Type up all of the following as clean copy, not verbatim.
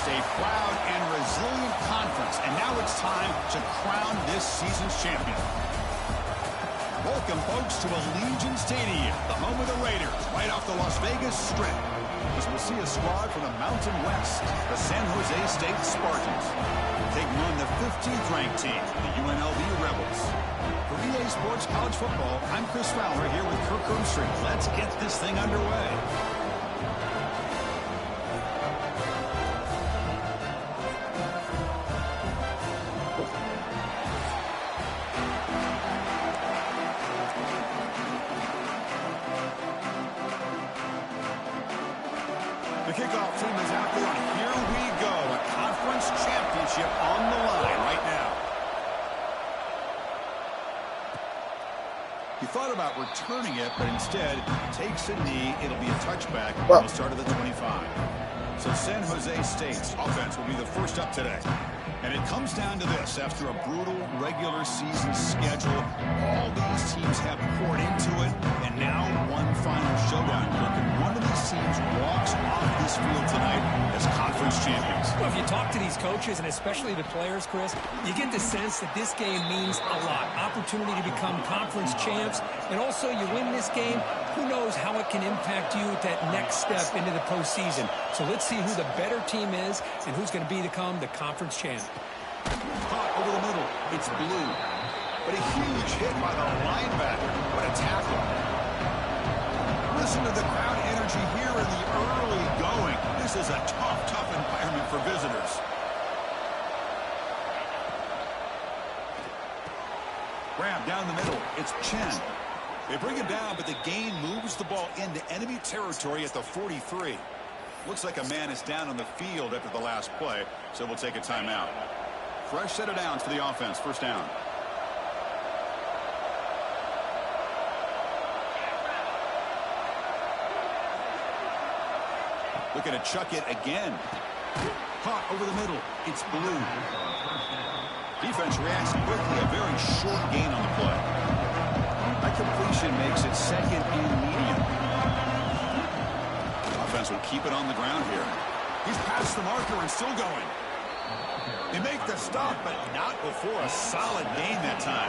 A proud and resilient conference, and now it's time to crown this season's champion. Welcome, folks, to Allegiant Stadium, the home of the Raiders, right off the Las Vegas Strip. As we'll see a squad from the Mountain West, the San Jose State Spartans, taking on the 15th-ranked team, the UNLV Rebels. For EA Sports College Football, I'm Chris Fowler here with Kirk Herbstreit. Let's get this thing underway. The kickoff team is out there, and here we go. A conference championship on the line right now. He thought about returning it, but instead takes a knee. It'll be a touchback on the start of the 25. So San Jose State's offense will be the first up today. And it comes down to this. After a brutal regular season schedule, all these teams have poured into it, and now one final showdown. And one of these teams walks off this field tonight as conference champions. Well, if you talk to these coaches, and especially the players, Chris, you get the sense that this game means a lot. Opportunity to become conference champs, and also you win this game, who knows how it can impact you at that next step into the postseason. So let's see who the better team is and who's going to become the conference champ. Caught over the middle. It's Blue. But a huge hit by the linebacker. What a tackle. Listen to the crowd energy here in the early going. This is a tough environment for visitors. Grab down the middle. It's Chen. They bring him down, but the gain moves the ball into enemy territory at the 43. Looks like a man is down on the field after the last play, so we'll take a timeout. Fresh set of downs for the offense. First down. Looking to chuck it again. Caught over the middle. It's Blue. Defense reacts quickly. A very short gain on the play. That completion makes it second and medium. Offense will keep it on the ground here. He's past the marker and still going. They make the stop, but not before a solid gain that time.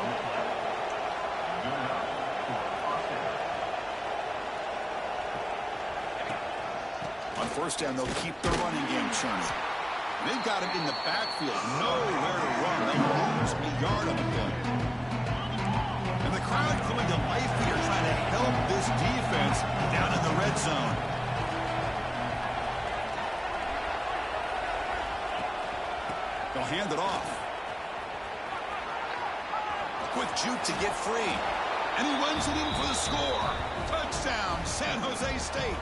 On first down, they'll keep the running game churning. They've got him in the backfield. Nowhere to run. They'll lose a yard on the play. And the crowd coming to life here, trying to help this defense down in the red zone. They'll hand it off. A quick juke to get free. And he runs it in for the score. Touchdown, San Jose State.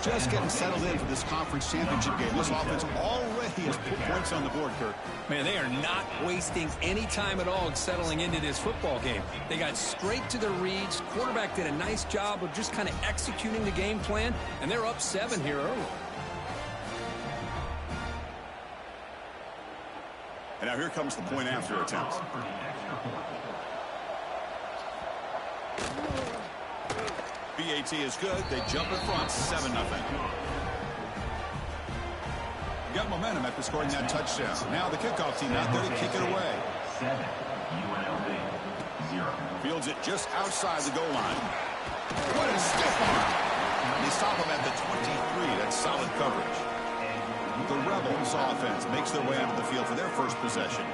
Just getting settled in for this conference championship game. This offense already has put points on the board, Kirk. Man, they are not wasting any time at all settling into this football game. They got straight to the reads. Quarterback did a nice job of just kind of executing the game plan, and they're up 7 here early. And now here comes the point after attempt. BAT is good. They jump in front, 7-0. Got momentum after scoring that touchdown. Now the kickoff team out there to kick it away. Fields it just outside the goal line. What a stiff arm. They stop him at the 23. That's solid coverage. The Rebels offense makes their way onto the field for their first possession.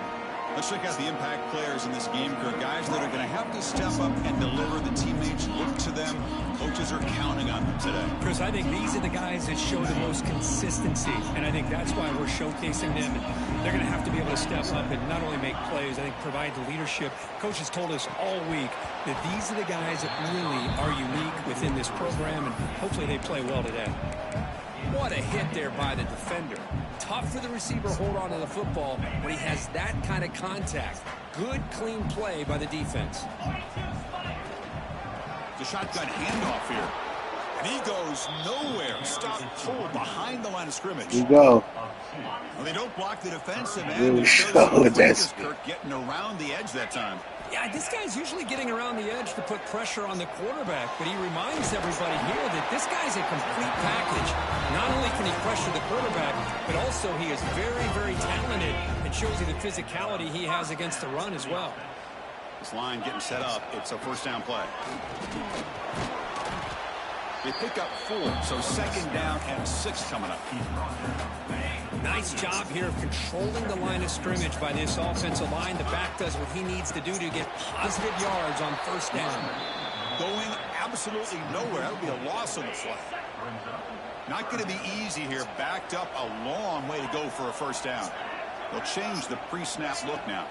Let's check out the impact players in this game, guys that are going to have to step up and deliver. The teammates look to them. Coaches are counting on them today. Chris, I think these are the guys that show the most consistency, and I think that's why we're showcasing them. They're going to have to be able to step up and not only make plays, I think provide the leadership. Coaches told us all week that these are the guys that really are unique within this program, and hopefully they play well today. What a hit there by the defender. tough for the receiver to hold on to the football when he has that kind of contact. Good, clean play by the defense. The shotgun handoff here. And he goes nowhere. Stop cold behind the line of scrimmage. Here you go. Well, they don't block the defensive end. Really That's Kirk getting around the edge that time. Yeah, this guy's usually getting around the edge to put pressure on the quarterback, but he reminds everybody here that this guy's a complete package. Not only can he pressure the quarterback, but also he is very, very talented and shows you the physicality he has against the run as well. This line getting set up. It's a first down play. They pick up 4, so second down and 6 coming up. Nice job here of controlling the line of scrimmage by this offensive line. The back does what he needs to do to get positive yards on first down. Going absolutely nowhere. That'll be a loss on the play. Not going to be easy here. Backed up a long way to go for a first down. They'll change the pre-snap look now.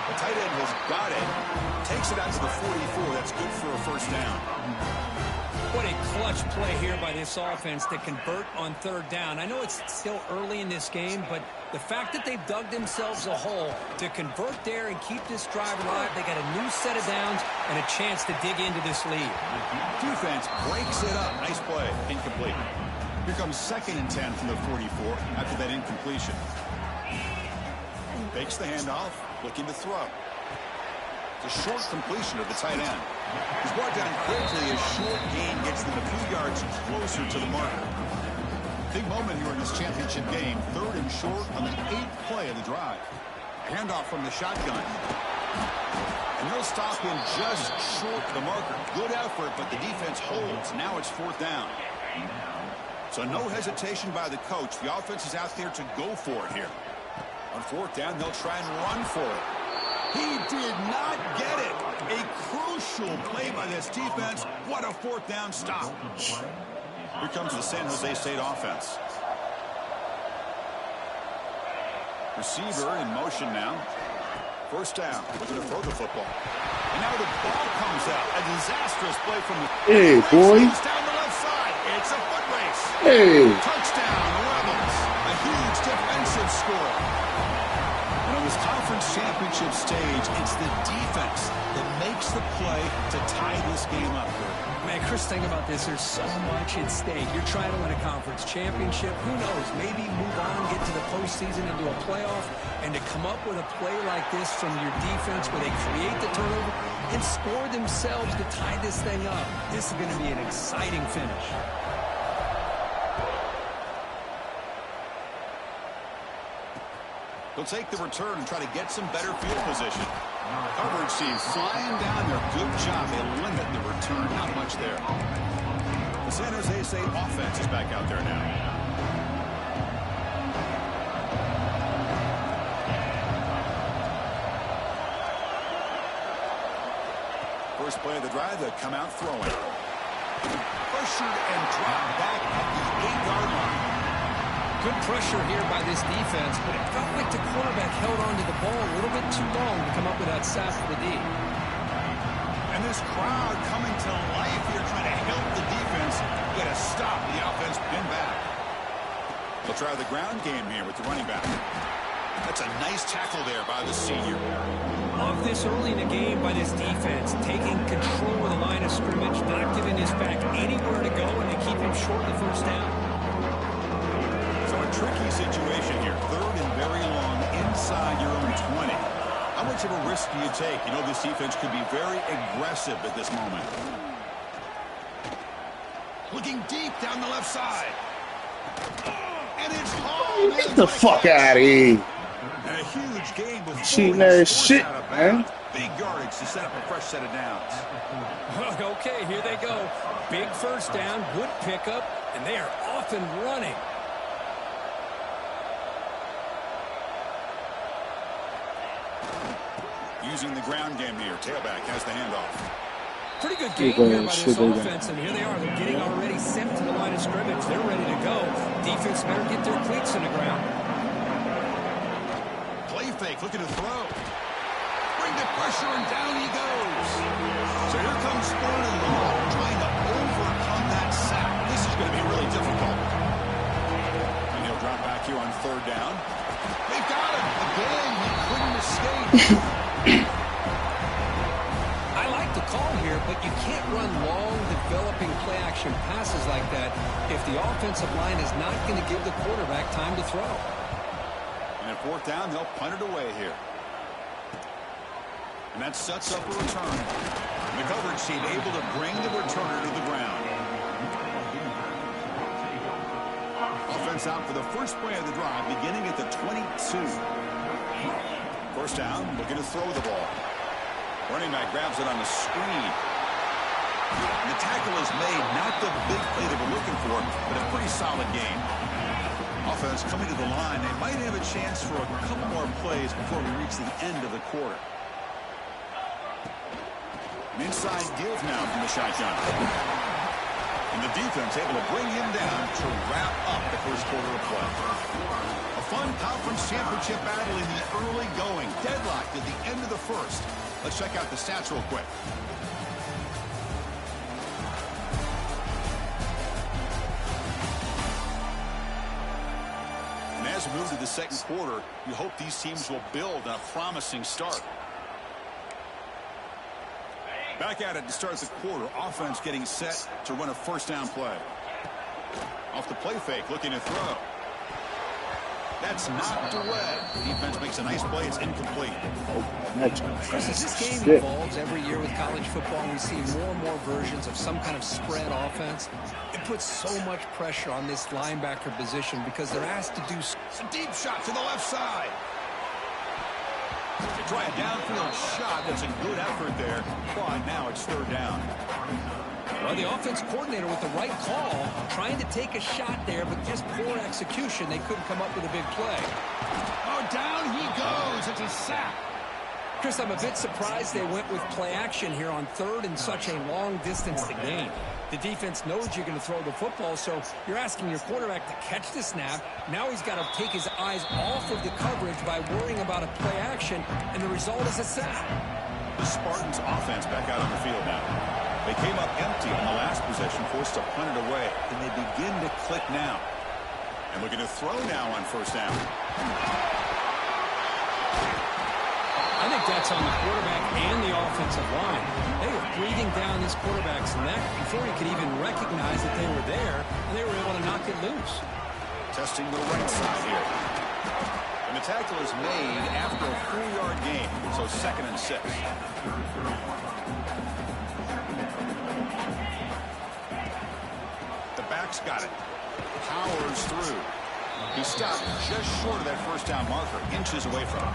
The tight end has got it. Takes it out to the 44. That's good for a first down. What a clutch play here by this offense to convert on third down. I know it's still early in this game, but the fact that they've dug themselves a hole to convert there and keep this drive alive, they got a new set of downs and a chance to dig into this lead. Defense breaks it up. Nice play. Incomplete. Here comes 2nd and 10 from the 44 after that incompletion. Fakes the handoff, looking to throw. It's a short completion of the tight end. He's brought down quickly. A short gain gets them a few yards closer to the marker. Big moment here in this championship game. 3rd and short on the 8th play of the drive. Handoff from the shotgun. And they'll stop him just short of the marker. Good effort, but the defense holds. Now it's 4th down. So no hesitation by the coach. The offense is out there to go for it here. On 4th down, they'll try and run for it. He did not get it. A crucial play by this defense. What a 4th down stop. Here comes the San Jose State offense. Receiver in motion now. First down. Looking to throw the football. And now the ball comes out. A disastrous play from the... Hey, boy. Down the left side. It's a foot race. Hey. Touchdown, Rebels. A huge defensive score. And on this conference championship stage, it's the defense that makes the play to tie this game up. Man, Chris, think about this. There's so much at stake. You're trying to win a conference championship. Who knows? Maybe move on, get to the postseason, into a playoff. And to come up with a play like this from your defense where they create the turnover and score themselves to tie this thing up, this is going to be an exciting finish. They'll take the return and try to get some better field position. Coverage team flying down there. Good job. They limit the return. Not much there. The San Jose State offense is back out there now. First play of the drive, they come out throwing. Pressured and dropped back at the 8-yard line. Good pressure here by this defense, but it felt like the quarterback held onto the ball a little bit too long to come up with that sack for the D. And this crowd coming to life here trying to help the defense get a stop. The offense pinned back. They'll try the ground game here with the running back. That's a nice tackle there by the senior. Love this early in the game by this defense, taking control of the line of scrimmage, not giving his back anywhere to go, and to keep him short of the first down. So a tricky situation here. 3rd and very long inside your own 20. How much of a risk do you take? You know this defense could be very aggressive at this moment. Looking deep down the left side. And it's hauled. Get the fuck out of here. And a huge game with cheating ass shit, man. Big yardage to set up a fresh set of downs. Okay, here they go. Big first down, good pickup, and they are off and running. Using the ground game here. Tailback has the handoff. Pretty good game here by this offense, and here they are. They're getting already sent to the line of scrimmage. They're ready to go. Defense better get their cleats in the ground. Play fake, looking to throw. Bring the pressure, and down he goes. So here comes 3rd and long, trying to overcome that sack. This is going to be really difficult. here on third down. They've got him. Again, he couldn't escape. I like the call here, but you can't run long, developing play-action passes like that if the offensive line is not going to give the quarterback time to throw. And at fourth down, they'll punt it away here. And that sets up a return. The coverage team able to bring the returner to the ground. Offense out for the first play of the drive, beginning at the 22. First down, looking to throw the ball. Running back grabs it on the screen. And the tackle is made, not the big play they were looking for, but a pretty solid game. Offense coming to the line. They might have a chance for a couple more plays before we reach the end of the quarter. An inside give now from the shotgun. And the defense able to bring him down to wrap up the first quarter of play. A fun conference championship battle in the early going. Deadlocked at the end of the first. Let's check out the stats real quick. And as we move to the second quarter, you hope these teams will build on a promising start. Back at it to start the quarter. Offense getting set to run a first down play. Off the play fake, looking to throw. That's knocked away. The defense makes a nice play. It's incomplete. Chris, as this game evolves every year with college football, we see more and more versions of some kind of spread offense. It puts so much pressure on this linebacker position because they're asked to do a deep shot to the left side. They try a downfield shot. That's a good effort there. But now it's third down. Well, the offense coordinator with the right call, trying to take a shot there, but just poor execution. They couldn't come up with a big play. Oh, down he goes. It's a sack. Chris, I'm a bit surprised they went with play action here on third and such a long distance to gain. The defense knows you're going to throw the football, so you're asking your quarterback to catch the snap. Now he's got to take his eyes off of the coverage by worrying about a play action, and the result is a sack. The Spartans offense back out on the field now. They came up empty on the last possession, forced to punt it away, and they begin to click now. And looking to throw now on first down. I think that's on the quarterback and the offensive line. They were breathing down this quarterback's neck before he could even recognize that they were there, and they were able to knock it loose. Testing the right side here. And the tackle is made after a 4-yard gain, so 2nd and 6. The back's got it. Powers through. He stopped just short of that first down marker, inches away from it.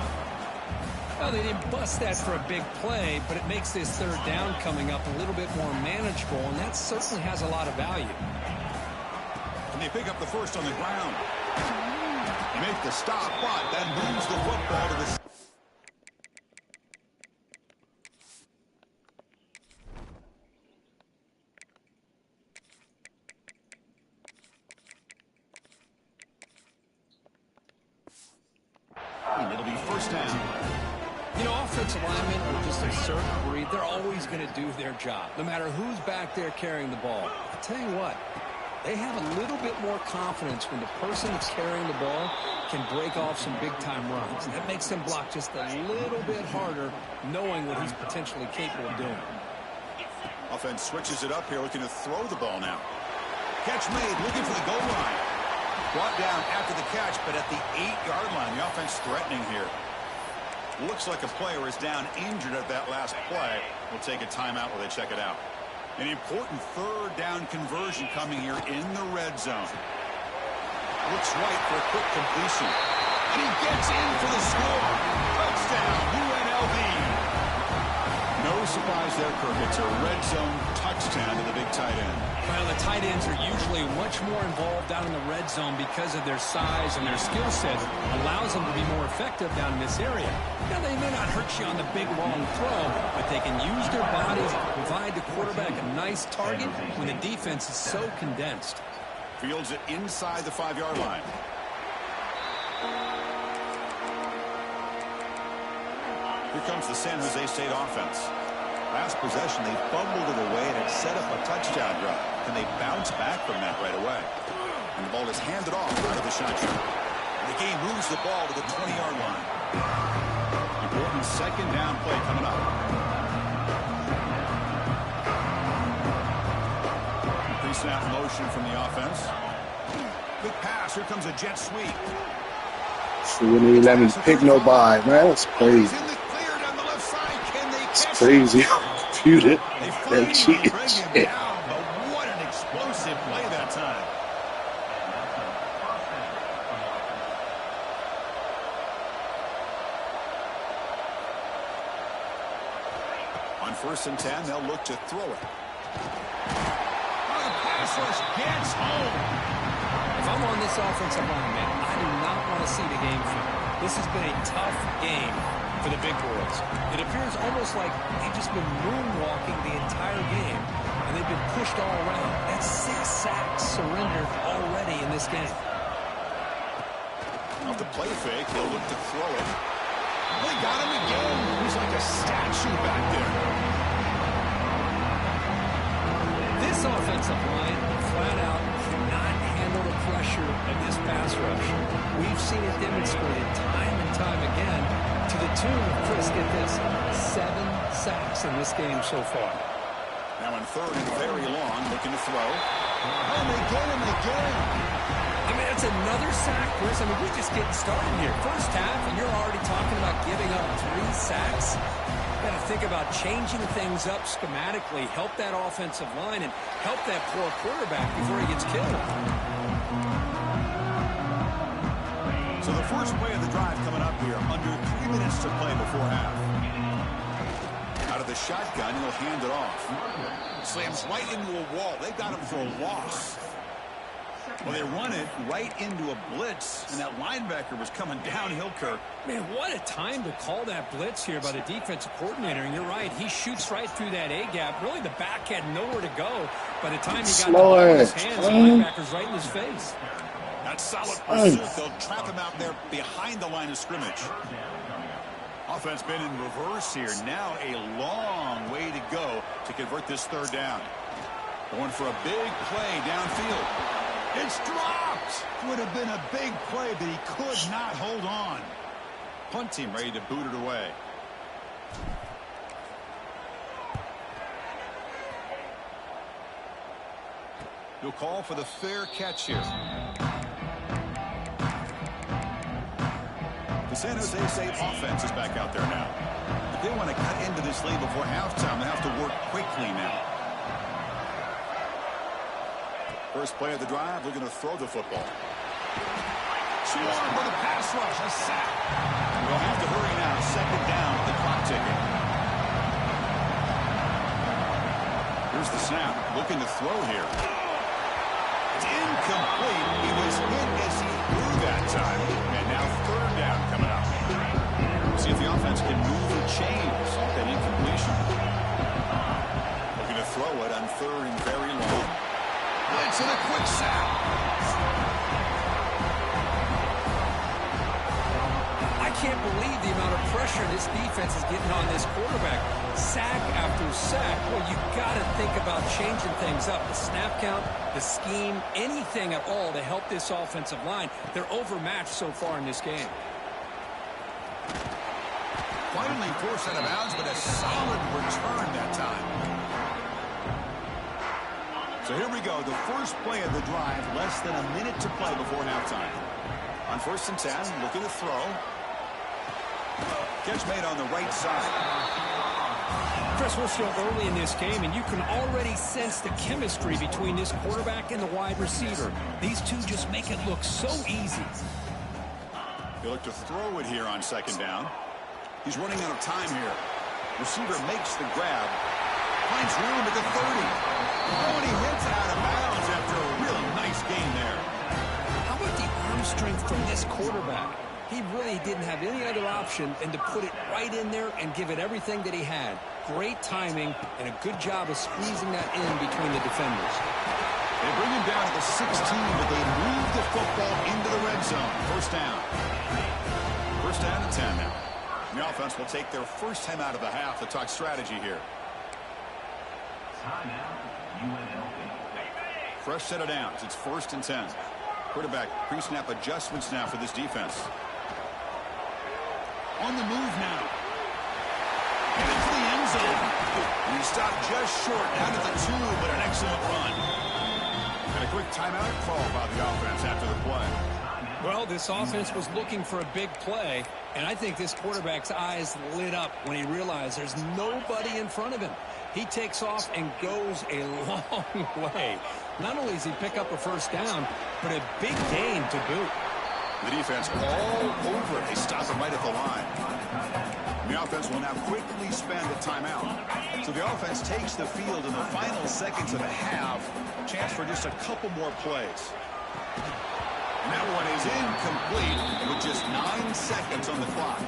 Well, they didn't bust that for a big play, but it makes this third down coming up a little bit more manageable, and that certainly has a lot of value. And they pick up the first on the ground. They make the stop, but that moves the football to the... And it'll be first down. You know, offensive linemen are just a certain breed. They're always going to do their job, no matter who's back there carrying the ball. I'll tell you what, they have a little bit more confidence when the person that's carrying the ball can break off some big-time runs. That makes them block just a little bit harder, knowing what he's potentially capable of doing. Offense switches it up here, looking to throw the ball now. Catch made, looking for the goal line. Brought down after the catch, but at the 8-yard line. The offense threatening here. Looks like a player is down injured at that last play. We'll take a timeout while they check it out. An important third down conversion coming here in the red zone. Looks right for a quick completion. And he gets in for the score. Touchdown, UNLV. No surprise there, Kirk. It's a red zone touchdown to the big tight end. Well, the tight ends are usually much more involved down in the red zone because of their size and their skill set. Allows them to be more effective down in this area. Now, they may not hurt you on the big, long throw, but they can use their bodies to provide the quarterback a nice target when the defense is so condensed. Fields it inside the 5-yard line. Here comes the San Jose State offense. Last possession, they fumbled it away, and it set up a touchdown drive. Can they bounce back from that right away? And the ball is handed off out of the shotgun. The game moves the ball to the 20-yard line. Important second down play coming up. Pre-snap motion from the offense. Quick pass. Here comes a jet sweep. So you didn't let me pick nobody, man. That's crazy. He's in the clear down the left side. Can they It's catch crazy. Computed. They That finally cheated bring him shit. down, but what an explosive play that time. On 1st and 10, they'll look to throw it. Oh, the pass rush gets home. If I'm on this offensive line, man, I do not want to see the game film. This has been a tough game for the big boys. It appears almost like they've just been moonwalking the entire game, and they've been pushed all around. That's 6 sacks surrendered already in this game. Off the play fake, they'll look to throw it. They got him again. He's like a statue back there. This offensive line, flat out, cannot handle the pressure of this pass rush. We've seen it demonstrated time and time again to the tune of, Chris, get this, 7 sacks in this game so far. Now on 3rd and very long, looking to throw. And they get him again. I mean, that's another sack, Chris. I mean, we're just getting started here. First half, and you're already talking about giving up 3 sacks. Got to think about changing things up schematically, help that offensive line, and help that poor quarterback before he gets killed. So the first play of the drive coming up here, under 3 minutes to play before half. Out of the shotgun, he'll hand it off. Slams right into a wall. They've got him for a loss. Well, they run it right into a blitz, and that linebacker was coming downhill, Kirk. Man, what a time to call that blitz here by the defensive coordinator. And you're right, he shoots right through that A-gap. Really, the back had nowhere to go by the time he got the ball in his hands. The linebacker's right in his face. That's solid pursuit. They'll trap him out there behind the line of scrimmage. Offense been in reverse here. Now a long way to go to convert this 3rd down. Going for a big play downfield. It's dropped. Would have been a big play, but he could not hold on. Punt team ready to boot it away. You'll call for the fair catch here. The San Jose State offense is back out there now. If they want to cut into this lead before halftime, they have to work quickly now. First play of the drive, looking to throw the football. Swarm for the pass rush, a sack. They'll have to hurry now, 2nd down with the clock ticking. Here's the snap, looking to throw here. It's incomplete. He was hit as he threw that time. And now 3rd down coming up. We'll see if the offense can move or change that incompletion. Looking to throw it on 3rd and very long. Blitz and a quick sack. I can't believe the amount of pressure this defense is getting on this quarterback. Sack after sack. Well, you got to think about changing things up. The snap count, the scheme, anything at all to help this offensive line. They're overmatched so far in this game. Finally forced out of bounds, but a solid return that time. So here we go, the first play of the drive, less than a minute to play before halftime. On 1st and 10, looking to throw. Catch made on the right side. Chris, we're still early in this game, and you can already sense the chemistry between this quarterback and the wide receiver. These two just make it look so easy. They look to throw it here on 2nd down. He's running out of time here. Receiver makes the grab. Finds room at the 30. Oh, and he hits out of bounds after a really nice gain there. How about the arm strength from this quarterback? He really didn't have any other option than to put it right in there and give it everything that he had. Great timing and a good job of squeezing that in between the defenders. They bring him down to the 16, but they move the football into the red zone. 1st down. 1st down and 10 now. The offense will take their first time out of the half to talk strategy here. Fresh set of downs. It's 1st and 10. Quarterback pre-snap adjustments now for this defense. On the move now. Headed to the end zone. And he stopped just short, down to the 2, but an excellent run. And a quick timeout call by the offense after the play. Well, this offense was looking for a big play, and I think this quarterback's eyes lit up when he realized there's nobody in front of him. He takes off and goes a long way. Not only does he pick up a first down, but a big gain to boot. The defense all over it. They stop him right at the line. The offense will now quickly spend a timeout. So the offense takes the field in the final seconds of the half. Chance for just a couple more plays. And that one is incomplete with just 9 seconds on the clock.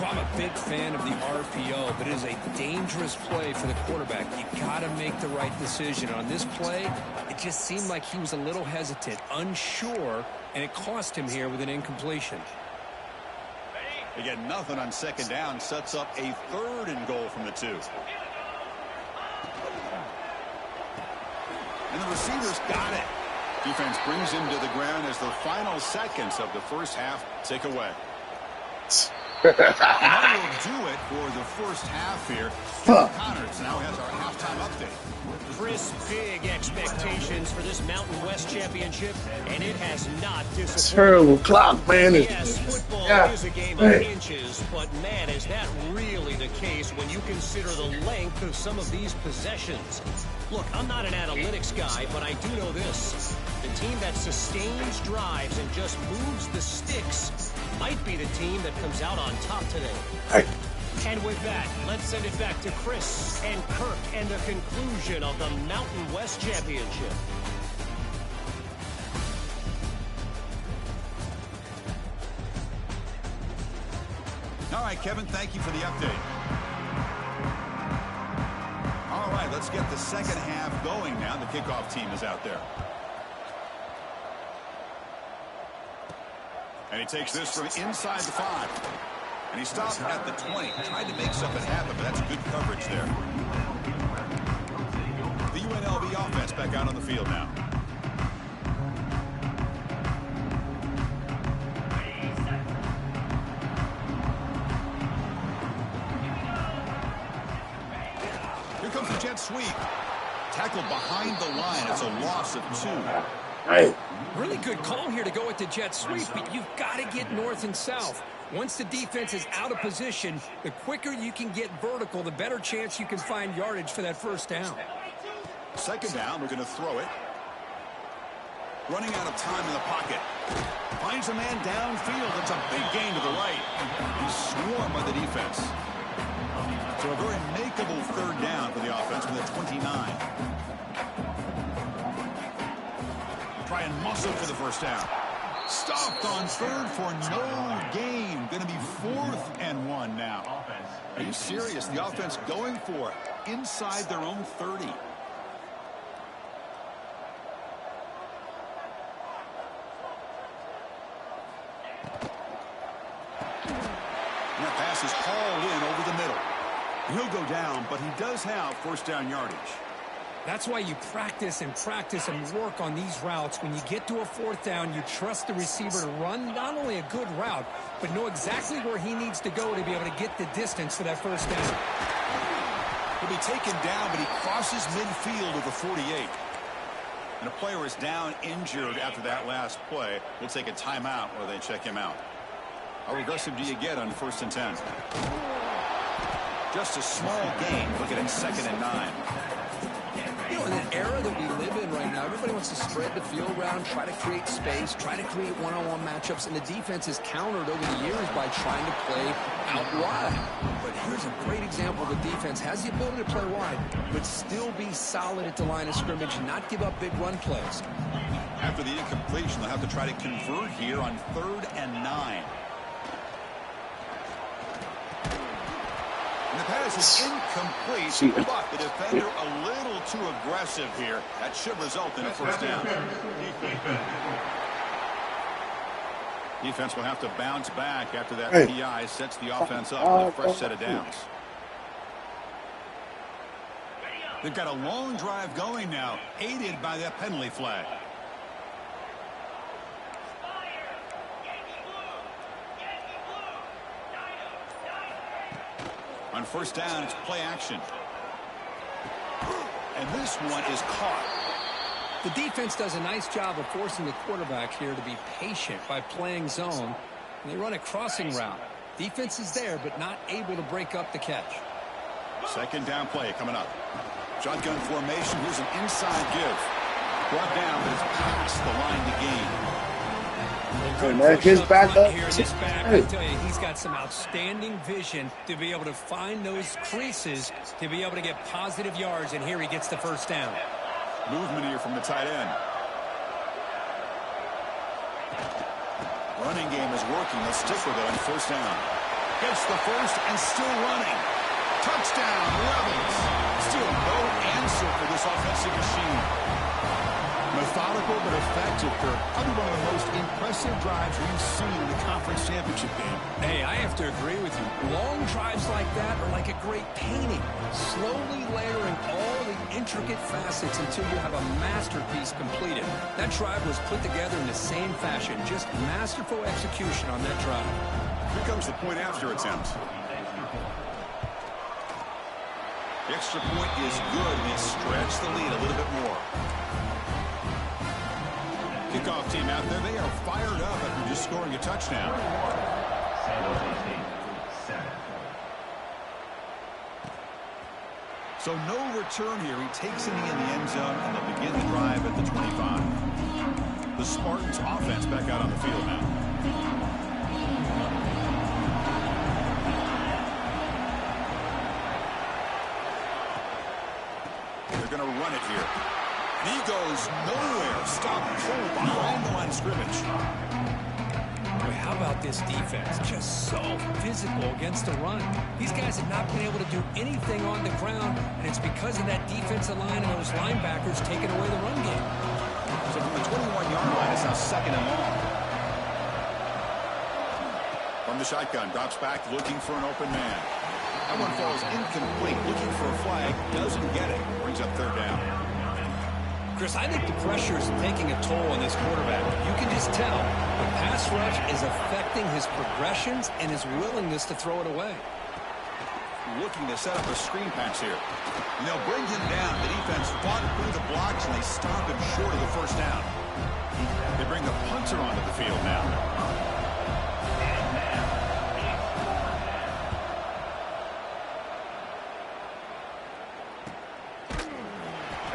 I'm a big fan of the RPO, but it is a dangerous play for the quarterback. You got to make the right decision. On this play, it just seemed like he was a little hesitant, unsure, and it cost him here with an incompletion. Again, nothing on second down. Sets up a 3rd and goal from the 2. And the receivers got it. Defense brings him to the ground as the final seconds of the first half tick away. And that will do it for the first half here. Connors now has our halftime update. Chris, big expectations for this Mountain West Championship, and it has not disappointed. Terrible clock, man. Yes, football is a game of inches, but man, is that really the case when you consider the length of some of these possessions. Look, I'm not an analytics guy, but I do know this. The team that sustains drives and just moves the sticks might be the team that comes out on top today. And with that, let's send it back to Chris and Kirk and the conclusion of the Mountain West Championship. All right, Kevin, thank you for the update. All right, let's get the second half going now. The kickoff team is out there. And he takes this from inside the 5. And he stopped at the 20. Tried to make something happen, but that's good coverage there. The UNLV offense back out on the field now. Here comes the jet sweep. Tackled behind the line. It's a loss of 2. Right. Really good call here to go with the jet sweep, but you've got to get north and south. Once the defense is out of position, the quicker you can get vertical, the better chance you can find yardage for that first down. Second down, we're going to throw it. Running out of time in the pocket. Finds a man downfield. It's a big gain to the right. He's swarmed by the defense. So a very makeable 3rd down for the offense with a 29. Try and muscle for the first down. Stopped on 3rd for no gain. Going to be 4th and 1 now. Are you serious? The offense going for it inside their own 30. And that pass is hauled in over the middle. He'll go down, but he does have first down yardage. That's why you practice and practice and work on these routes. When you get to a 4th down, you trust the receiver to run not only a good route, but know exactly where he needs to go to be able to get the distance for that first down. He'll be taken down, but he crosses midfield of the 48. And a player is down injured after that last play. We'll take a timeout while they check him out. How aggressive do you get on 1st and 10? Just a small gain. Looking at 2nd and 9. You know, in the era that we live in right now, everybody wants to spread the field around, try to create space, try to create one-on-one matchups, and the defense is countered over the years by trying to play out wide. But here's a great example. The defense has the ability to play wide, but still be solid at the line of scrimmage and not give up big run plays. After the incompletion, they'll have to try to convert here on 3rd and 9. And the pass is incomplete, but the defender a little too aggressive here. That should result in a first down. Defense will have to bounce back after that PI sets the offense up with a fresh set of downs. They've got a long drive going now, aided by that penalty flag. On first down, it's play action. And this one is caught. The defense does a nice job of forcing the quarterback here to be patient by playing zone. And they run a crossing route. Defense is there, but not able to break up the catch. Second down play coming up. Shotgun formation. Here's an inside give. Brought down, but it's past the line to gain. Good man, push his up back front up. here in this back. I tell you, he's got some outstanding vision to be able to find those creases to be able to get positive yards, and here he gets the first down. Movement here from the tight end. Running game is working. They'll stick with it on first down. Gets the first and still running. Touchdown, Rebels. Still no answer for this offensive machine. Methodical but effective, Kirk. Probably one of the most impressive drives we've seen in the conference championship game. Hey, I have to agree with you. Long drives like that are like a great painting. Slowly layering all the intricate facets until you have a masterpiece completed. That drive was put together in the same fashion. Just masterful execution on that drive. Here comes the point after attempt. The extra point is good, and they stretch the lead a little bit more. Kickoff team out there, they are fired up after just scoring a touchdown. So no return here. He takes it in the end zone, and they'll begin the drive at the 25. The Spartans offense back out on the field now. They're going to run it here. And he goes nowhere. Stop cold behind the line of scrimmage. Boy, how about this defense? Just so physical against the run. These guys have not been able to do anything on the ground, and it's because of that defensive line and those linebackers taking away the run game. So from the 21-yard line, it's now second and long. From the shotgun, drops back, looking for an open man. That one falls incomplete, looking for a flag, doesn't get it, brings up third down. Chris, I think the pressure is taking a toll on this quarterback. You can just tell the pass rush is affecting his progressions and his willingness to throw it away. Looking to set up a screen pass here. And they'll bring him down. The defense fought through the blocks, and they stop him short of the first down. They bring the punter onto the field now.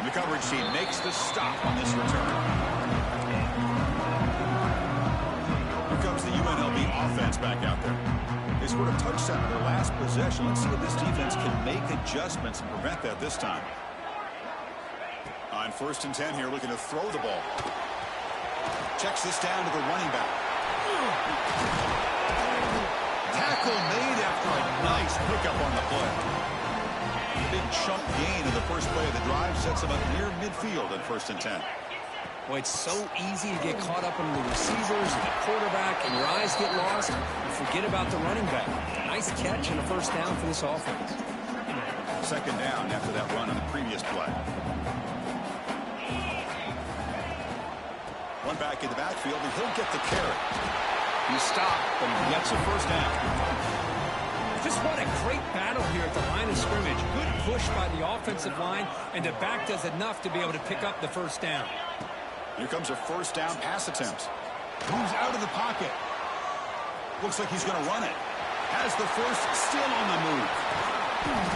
And the coverage team makes the stop on this return. Here comes the UNLV offense back out there. They scored a touchdown on their last possession. Let's see if this defense can make adjustments and prevent that this time. On first and 10 here, looking to throw the ball. Checks this down to the running back. Tackle made after a nice pickup on the play. Big chunk gain in the first play of the drive sets him up near midfield at first and 10. Boy, it's so easy to get caught up in the receivers and the quarterback, and your eyes get lost. You forget about the running back. Nice catch and a first down for this offense. Second down after that run on the previous play. One back in the backfield, and he'll get the carry. He's stopped, but he gets a first down. Just what a great battle here at the line of scrimmage. Good push by the offensive line, and the back does enough to be able to pick up the first down. Here comes a first down pass attempt. Moves out of the pocket. Looks like he's going to run it. Has the first, still on the move.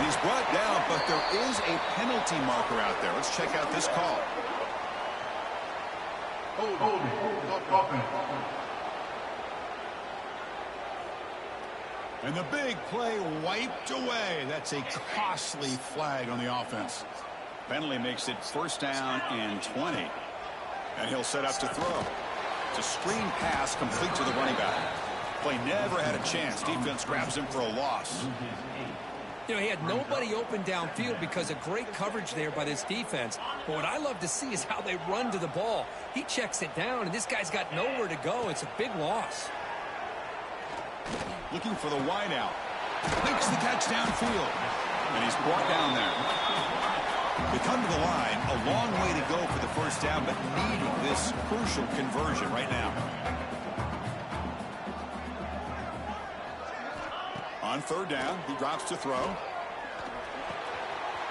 He's brought down, but there is a penalty marker out there. Let's check out this call. And the big play wiped away. That's a costly flag on the offense. Penalty makes it first down and 20. And he'll set up to throw. It's a screen pass complete to the running back. Play never had a chance. Defense grabs him for a loss. You know, he had nobody open downfield because of great coverage there by this defense. But what I love to see is how they run to the ball. He checks it down, and this guy's got nowhere to go. It's a big loss. Looking for the wide out. Makes the catch downfield. And he's brought down there. They come to the line. A long way to go for the first down, but needing this crucial conversion right now. On third down, he drops to throw.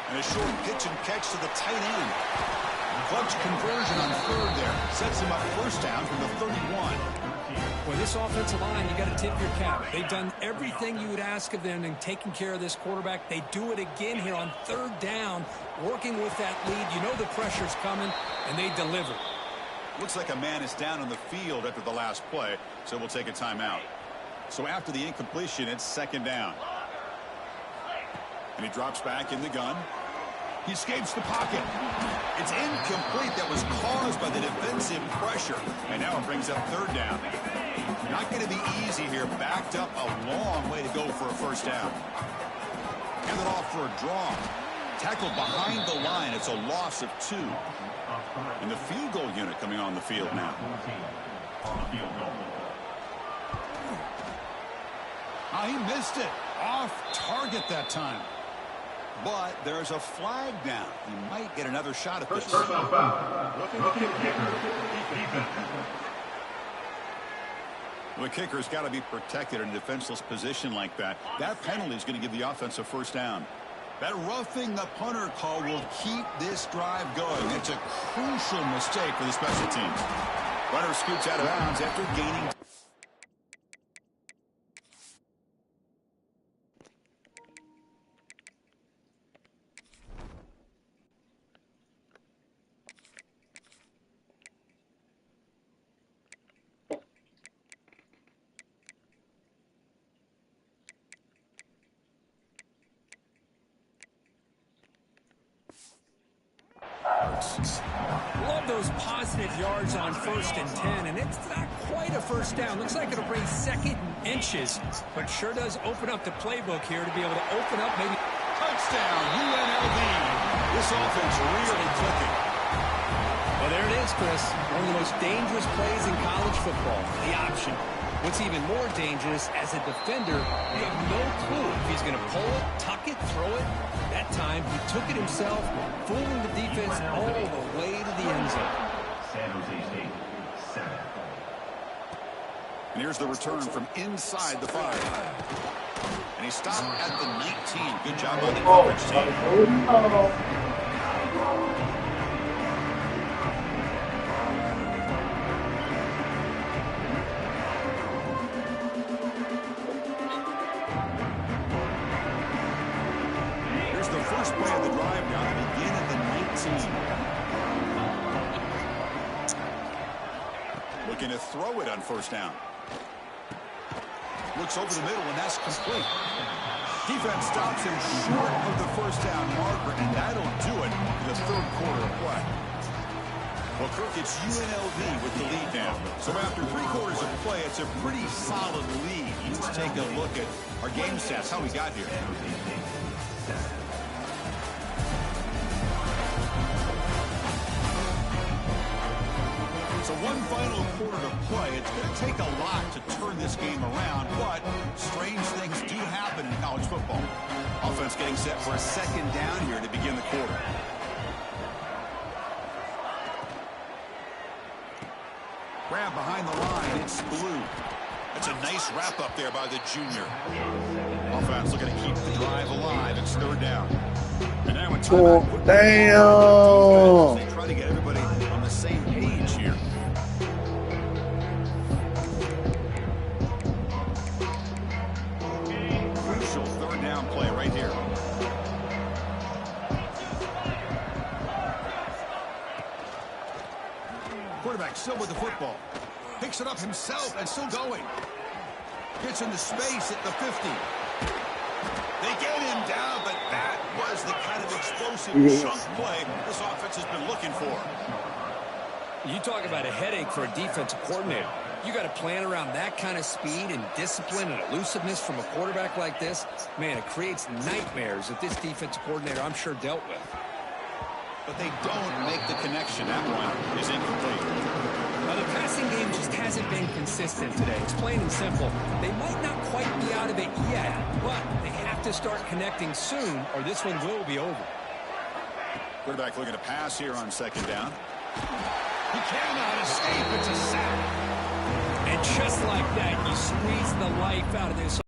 And a short pitch and catch to the tight end. Clutch conversion on third there. Sets him up first down from the 31. Well, this offensive line, you got to tip your cap. They've done everything you would ask of them in taking care of this quarterback. They do it again here on third down, working with that lead. You know the pressure's coming, and they deliver. Looks like a man is down on the field after the last play, so we'll take a timeout. So after the incompletion, it's second down. And he drops back in the gun. He escapes the pocket. It's incomplete. That was caused by the defensive pressure. And now it brings up third down. Not going to be easy here. Backed up a long way to go for a first down. Handed off for a draw. Tackled behind the line. It's a loss of 2. And the field goal unit coming on the field now. Oh, he missed it. Off target that time. But there's a flag down. He might get another shot at this. Personal foul. Looking kicker. The kicker's got to be protected in a defenseless position like that. That penalty is going to give the offense a first down. That roughing the punter call will keep this drive going. It's a crucial mistake for the special teams. Runner scoots out of bounds after gaining. Love those positive yards on 1st and 10, and it's not quite a first down. Looks like it'll bring second and inches, but sure does open up the playbook here to be able to open up maybe. Touchdown, UNLV. This offense really clicking. Well, there it is, Chris. One of the most dangerous plays in college football, the option. What's even more dangerous, as a defender, you have no clue if he's going to pull it, tuck it, throw it. That time, he took it himself, fooling the defense all the way to the end zone. San Jose State, 7. And here's the return from inside the 5. And he stopped at the 19. Good job on the coverage team. First play of the drive now to begin at the 19. Looking to throw it on first down. Looks over the middle, and that's complete. Defense stops him short of the first down marker, and that'll do it for the third quarter of play. Well, Kirk, it's UNLV with the lead now. So after 3 quarters of play, it's a pretty solid lead. Let's take a look at our game stats, how we got here. So one final quarter to play. It's going to take a lot to turn this game around, but strange things do happen in college football. Offense getting set for a second down here to begin the quarter. Grab behind the line. It's Blue. That's a nice wrap up there by the junior. Offense looking to keep the drive alive. It's third down. And now it's damn. They try to get everybody on the same page here. Crucial third down play right here. Quarterback still with the football. Picks it up himself and still going. Gets into space at the 50. They get him down, but that was the kind of explosive chunk play this offense has been looking for. You talk about a headache for a defensive coordinator. You got to plan around that kind of speed and discipline and elusiveness from a quarterback like this. Man, it creates nightmares that this defensive coordinator, I'm sure, dealt with. But they don't make the connection. That one is incomplete. Now, the passing game just hasn't been consistent today. It's plain and simple. They might not quite be out of it yet, but they have to start connecting soon, or this one will be over. Quarterback looking to pass here on second down. He cannot escape. It's a sack. And just like that, you squeeze the life out of this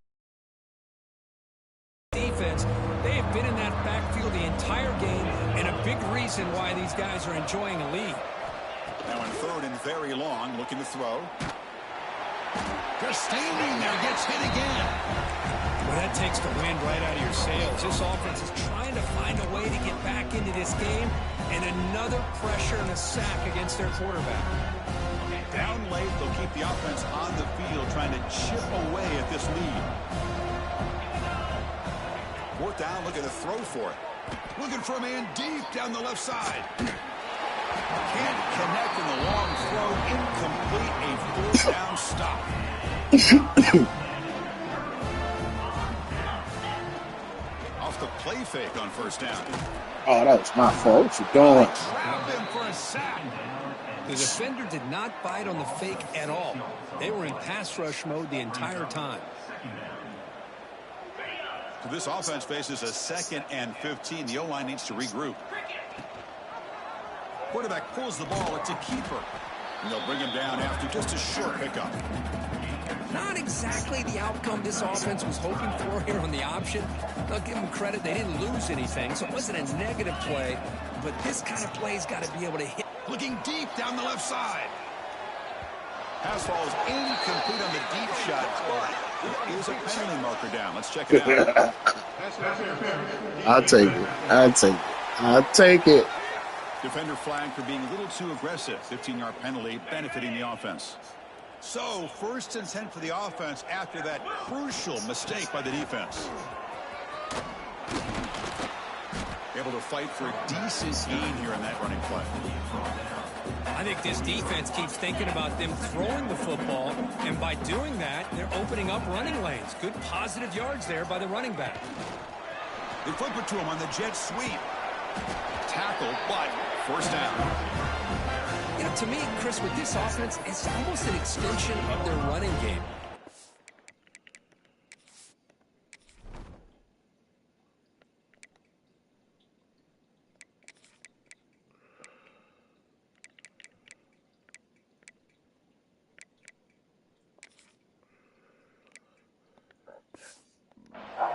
reason why these guys are enjoying a lead. Now in third and very long, looking to throw. Just standing there, gets hit again. Well, that takes the wind right out of your sails. This offense is trying to find a way to get back into this game, and another pressure and a sack against their quarterback. Down late, they'll keep the offense on the field, trying to chip away at this lead. Fourth down, looking to throw for it. Looking for a man deep down the left side. Can't connect in the long throw. Incomplete. A fourth down stop. Off the play fake on first down. Oh, that was my fault. What you doing? Trap him for a sack. The defender did not bite on the fake at all. They were in pass rush mode the entire time. This offense faces a 2nd and 15. The O-line needs to regroup. Quarterback pulls the ball. It's a keeper. And they'll bring him down after just a short pickup. Not exactly the outcome this offense was hoping for here on the option. I'll give them credit. They didn't lose anything, so it wasn't a negative play. But this kind of play's got to be able to hit. Looking deep down the left side. Pass falls incomplete on the deep shot, but there is a penalty marker down. Let's check it out. I'll take it. I'll take it. I'll take it. Defender flagged for being a little too aggressive. 15-yard penalty benefiting the offense. So, 1st and 10 for the offense after that crucial mistake by the defense. Able to fight for a decent gain here in that running play. I think this defense keeps thinking about them throwing the football, and by doing that, they're opening up running lanes. Good positive yards there by the running back. They flip it to him on the jet sweep. Tackle, but first down. You know, to me, Chris, with this offense, it's almost an extension of their running game.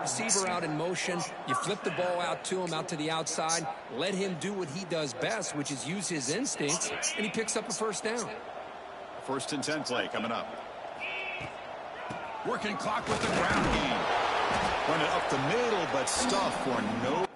Receiver out in motion, you flip the ball out to him, out to the outside, let him do what he does best, which is use his instincts, and he picks up a first down. 1st and 10 play coming up. Working clock with the ground game. Run it up the middle, but stuff for no.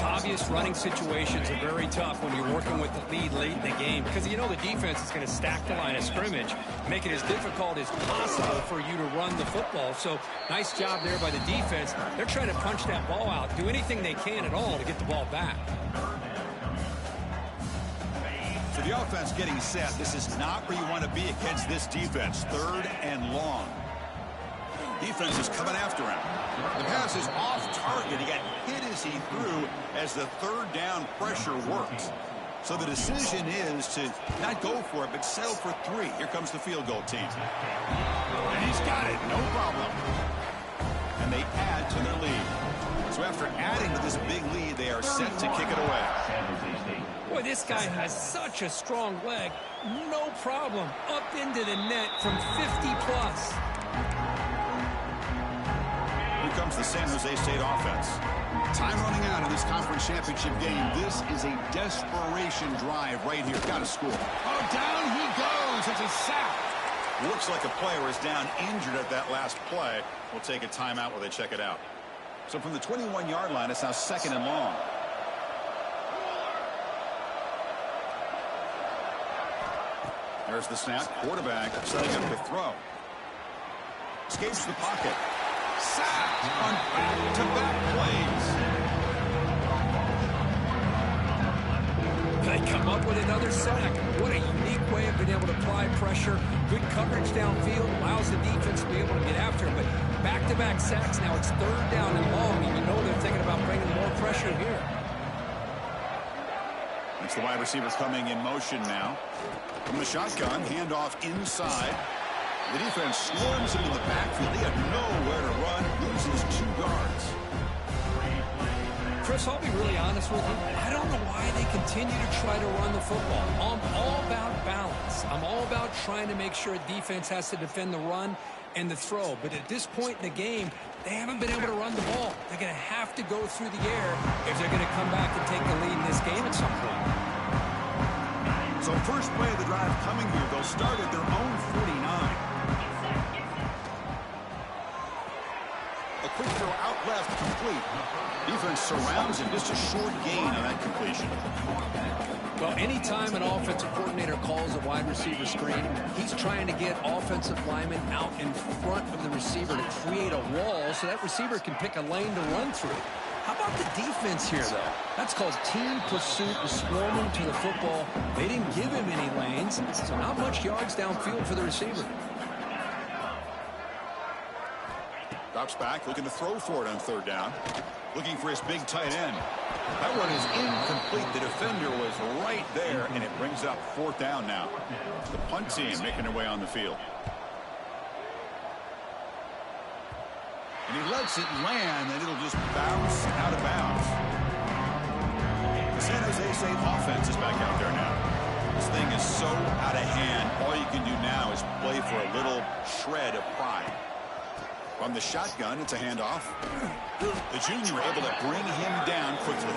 Obvious running situations are very tough when you're working with the lead late in the game because you know the defense is going to stack the line of scrimmage, make it as difficult as possible for you to run the football. So nice job there by the defense. They're trying to punch that ball out, do anything they can at all to get the ball back. For the offense getting set, this is not where you want to be against this defense. 3rd and long. Defense is coming after him. The pass is off target. He got hit as he threw as the 3rd down pressure works. So the decision is to not go for it, but settle for 3. Here comes the field goal team. And he's got it. No problem. And they add to their lead. So after adding to this big lead, they are set to kick it away. Boy, this guy has such a strong leg. No problem. Up into the net from 50+. Here comes the San Jose State offense. Time running out in this conference championship game. This is a desperation drive right here. Got to score. Oh, down he goes. It's a sack. Looks like a player is down injured at that last play. We'll take a timeout while they check it out. So from the 21-yard line, it's now 2nd and long. There's the snap. Quarterback setting up to throw. Escapes the pocket. Sacked on back-to-back plays. They come up with another sack. What a unique way of being able to apply pressure. Good coverage downfield. Allows the defense to be able to get after him. But back-to-back sacks. Now it's 3rd down and long. And you know they're thinking about bringing more pressure here. It's the wide receiver coming in motion now. From the shotgun, handoff inside. The defense swarms into the backfield. He had nowhere to run. Loses 2 guards. Chris, I'll be really honest with you. I don't know why they continue to try to run the football. I'm all about balance. I'm all about trying to make sure defense has to defend the run and the throw. But at this point in the game, they haven't been able to run the ball. They're going to have to go through the air if they're going to come back and take the lead in this game at some point. So first play of the drive coming here. They'll start at their own 49. A quick throw out left, complete. Defense surrounds him, just a short gain on that completion. Well, anytime an offensive coordinator calls a wide receiver screen, he's trying to get offensive linemen out in front of the receiver to create a wall so that receiver can pick a lane to run through. How about the defense here, though? That's called team pursuit, swarming to the football. They didn't give him any lanes, so not much yards downfield for the receiver. Drops back, looking to throw for it on third down. Looking for his big tight end. That one is incomplete. The defender was right there, and it brings up fourth down now. The punt team making their way on the field. And he lets it land, and it'll just bounce out of bounds. The San Jose State offense is back out there now. This thing is so out of hand, all you can do now is play for a little shred of pride. From the shotgun, it's a handoff. The junior able to bring him down quickly.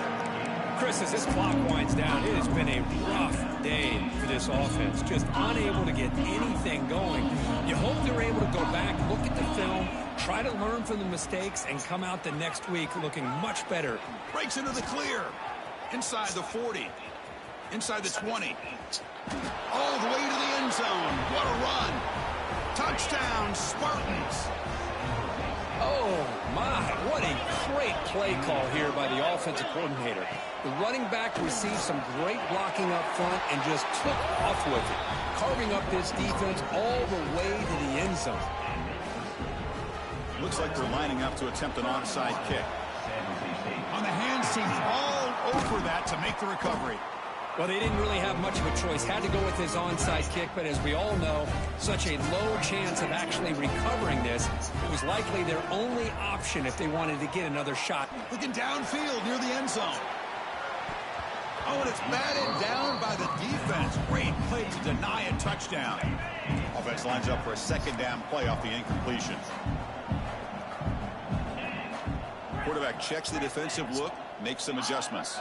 Chris, as this clock winds down, it has been a rough day for this offense. Just unable to get anything going. You hope they're able to go back, look at the film, try to learn from the mistakes, and come out the next week looking much better. Breaks into the clear. Inside the 40. Inside the 20. All the way to the end zone. What a run. Touchdown, Spartans. Oh, my. What a great play call here by the offensive coordinator. The running back received some great blocking up front and just took off with it, carving up this defense all the way to the end zone. Looks like they're lining up to attempt an onside kick. On the hands team, all over that to make the recovery. Well, they didn't really have much of a choice. Had to go with his onside kick, but as we all know, such a low chance of actually recovering this. It was likely their only option if they wanted to get another shot. Looking downfield near the end zone. Oh, and it's batted down by the defense. Great play to deny a touchdown. Offense lines up for a second down play off the incompletion. Quarterback checks the defensive look, makes some adjustments.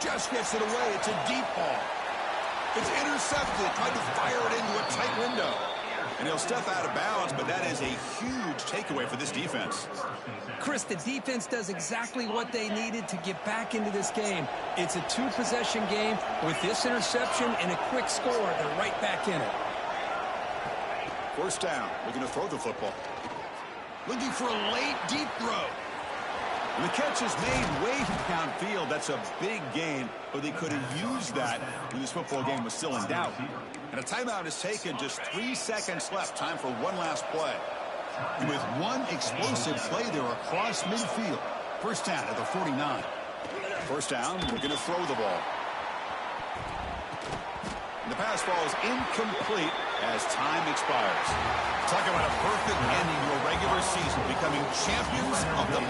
Just gets it away. It's a deep ball. It's intercepted. Tried to fire it into a tight window. And he'll step out of bounds, but that is a huge takeaway for this defense. Chris, the defense does exactly what they needed to get back into this game. It's a two-possession game. With this interception and a quick score, they're right back in it. First down. Looking to throw the football. Looking for a late, deep throw. And the catch is made way downfield. That's a big gain, but they could have used that when this football game was still in doubt. And a timeout is taken. Just 3 seconds left. Time for one last play. And with one explosive play there across midfield. First down at the 49. First down, we're going to throw the ball. And the pass falls incomplete as time expires. Talk about a perfect ending to a regular season, becoming champions of the